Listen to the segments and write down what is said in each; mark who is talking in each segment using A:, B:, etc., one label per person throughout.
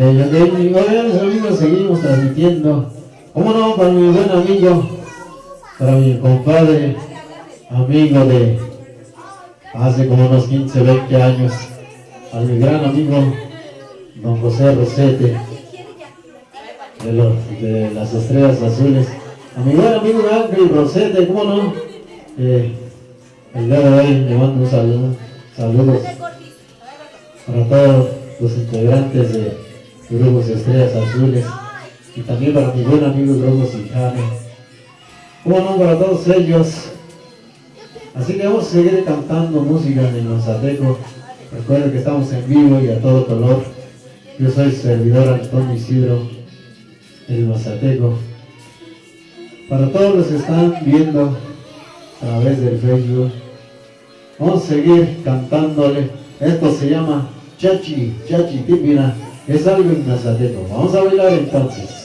A: ok, mis amigos, seguimos transmitiendo. ¿Cómo no? Para mi buen amigo, para mi compadre, amigo de hace como unos 15, 20 años, a mi gran amigo, don José Rosete, de las Estrellas Azules. A mi buen amigo Ángel Rosete, ¿cómo no? El día de hoy le mando un saludo, saludos para todos los integrantes de Grupos Estrellas Azules y también para mi buen amigo Grupo Sijano. ¿Cómo no? Para todos ellos. Así que vamos a seguir cantando música en el Mazateco. Recuerden que estamos en vivo y a todo color. Yo soy su servidor Antonio Isidro, el Mazateco. Para todos los que están viendo a través del Facebook, vamos a seguir cantándole. Esto se llama Chachi, Chachi Tipina. Es algo en Mazateco. Vamos a bailar entonces.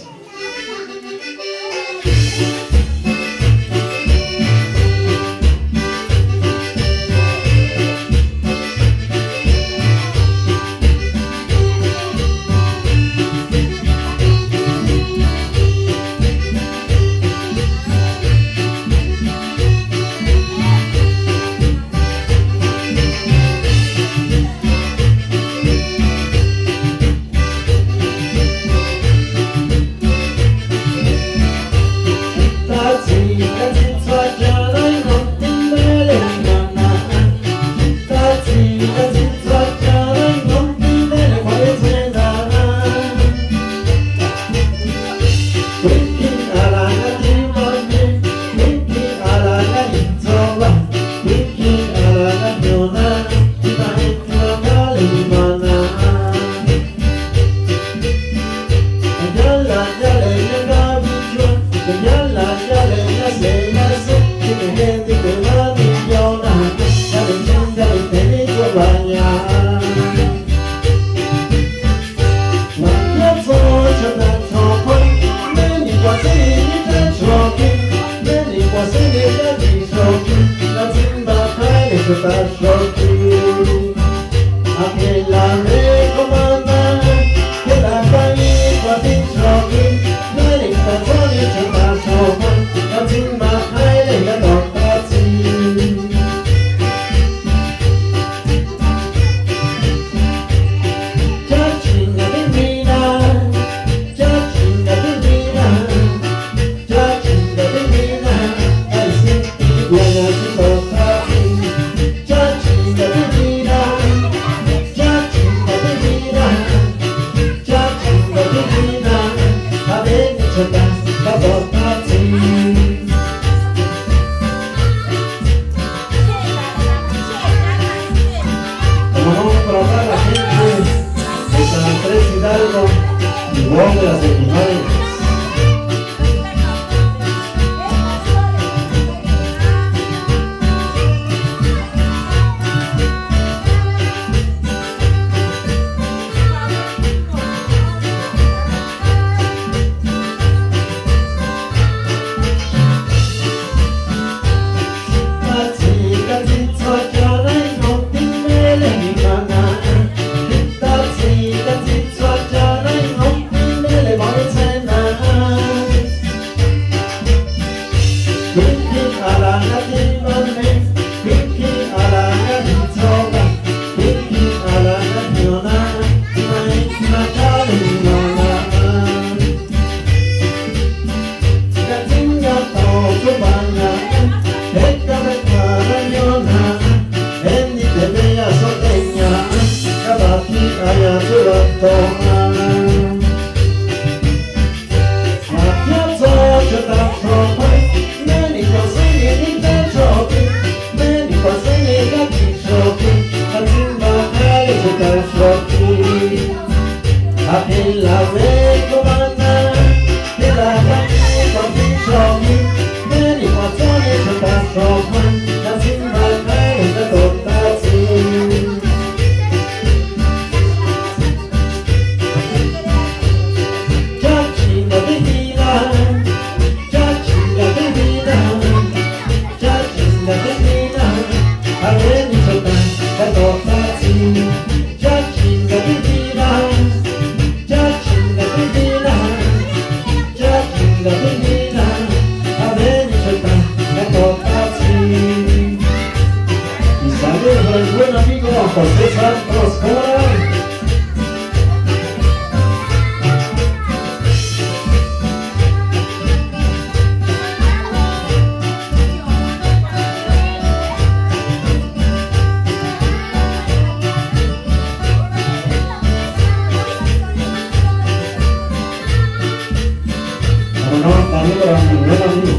B: Ya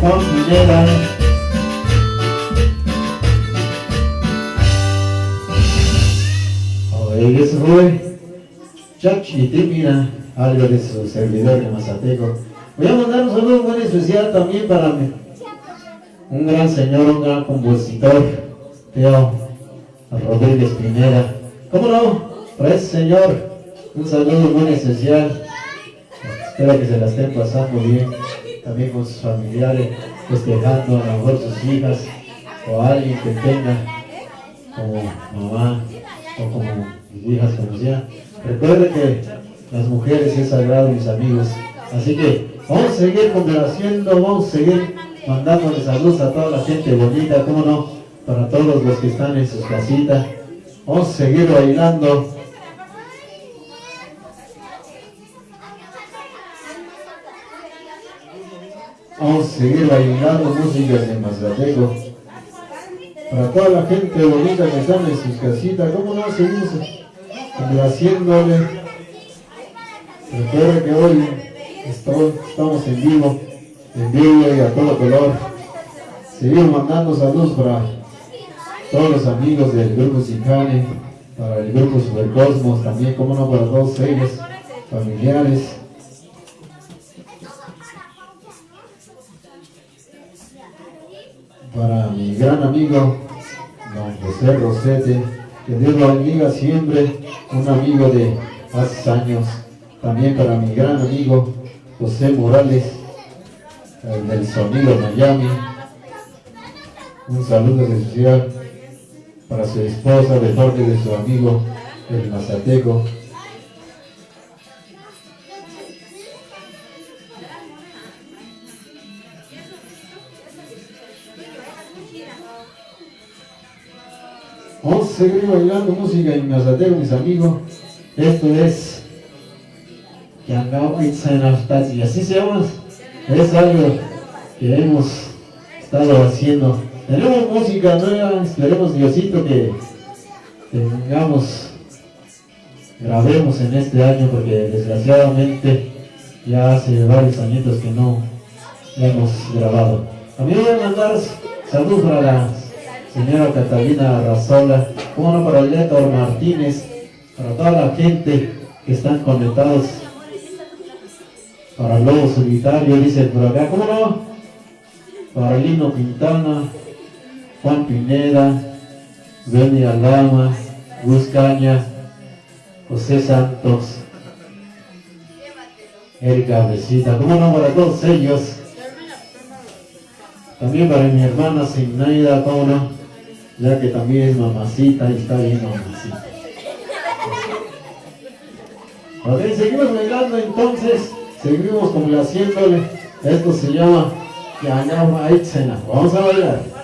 A: Juan Pineda. Y eso fue Chachi y Timina, algo de su servidor de Mazateco. Voy a mandar un saludo muy especial también para mí, un gran señor, un gran compositor, Teo Rodríguez Pineda. ¿Cómo no? Para ese señor, un saludo muy especial. Espero que se la estén pasando bien, también con sus familiares, festejando a lo mejor sus hijas o alguien que tenga como mamá o como hijas, como sea. Recuerde que las mujeres es sagrado, mis amigos. Así que vamos a seguir complaciendo, vamos a seguir mandándole saludos a toda la gente bonita, cómo no, para todos los que están en sus casitas. Vamos a seguir bailando. Vamos a seguir bailando músicas de Mazateco. Para toda la gente bonita que están en sus casitas, cómo no, seguimos complaciéndole. Recuerda que hoy estamos en vivo y a todo color. Seguimos mandando saludos para todos los amigos del grupo Sicane, para el grupo Supercosmos, también, como no, para todos ellos, familiares. Para mi gran amigo, don José Rosete, que Dios lo bendiga siempre, un amigo de hace años. También para mi gran amigo, José Morales, el del Sonido Miami. Un saludo especial para su esposa de parte de su amigo, el Mazateco. Vamos a seguir bailando música en Mazateco, mis amigos. Esto es Yangao Itzainaftazi, así se llama. Es algo que hemos estado haciendo. Tenemos música nueva, esperemos Diosito que grabemos en este año, porque desgraciadamente ya hace varios añitos que no hemos grabado. También voy a mandar saludos para la señora Catalina Razola, como no, para el Héctor Martínez, para toda la gente que están conectados, para Lobo Solitario, dice por acá, ¿cómo no? Para Lino Quintana, Juan Pineda, Benny Aldama, Gus Caña, José Santos, Erika Besita, ¿cómo no? Para todos ellos. También para mi hermana Signaida, ¿cómo no? Ya que también es mamacita y está bien mamacita. Ok, seguimos bailando entonces, seguimos complaciéndole. Esto se llama Yangao Aitzena. Vamos a bailar.